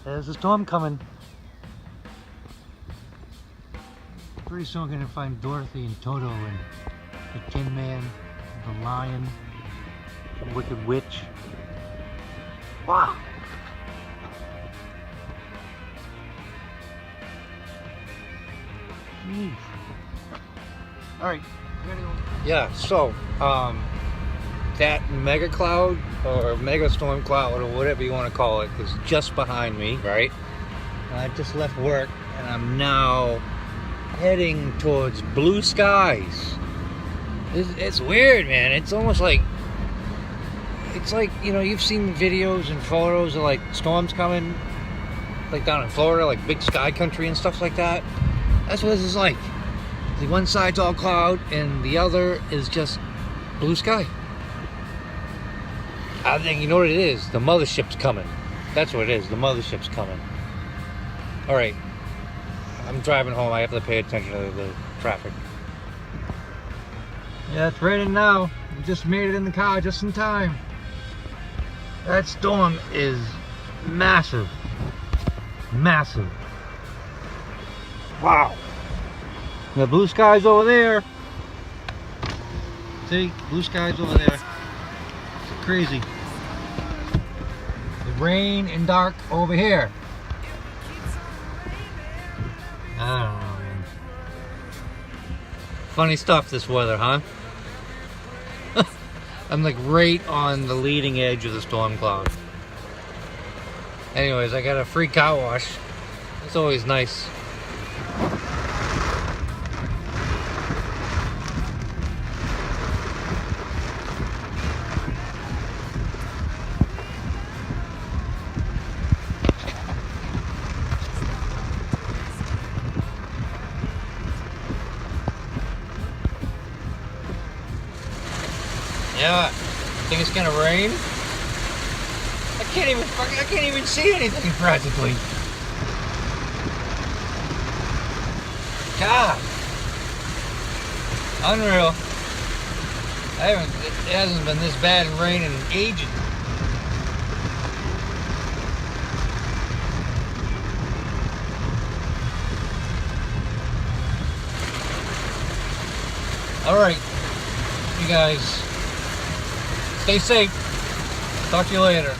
There's a storm coming. Pretty soon we're gonna find Dorothy and Toto and the Tin Man, the Lion, the Wicked Witch. Wow! Jeez. Alright, yeah, so that mega cloud or mega storm cloud or whatever you want to call it is just behind me, right? And I just left work and I'm now heading towards blue skies. It's weird, man. It's almost like, it's like, you know, you've seen videos and photos of like storms coming, like down in Florida, like big sky country and stuff like that. That's what this is like. The one side's all cloud and the other is just blue sky. I think you know what it is. The mothership's coming. That's what it is. The mothership's coming. All right. I'm driving home. I have to pay attention to the traffic. Yeah, it's raining now. We just made it in the car just in time. That storm is massive. Massive. Wow. The blue skies over there. See? Blue skies over there. It's crazy. The rain and dark over here. I don't know, man. Funny stuff, this weather, huh? I'm like right on the leading edge of the storm cloud. Anyways, I got a free car wash. It's always nice. Yeah, think it's gonna rain? I can't even see anything practically. God, unreal. It hasn't been this bad in rain in ages. All right, you guys. Stay safe. Talk to you later.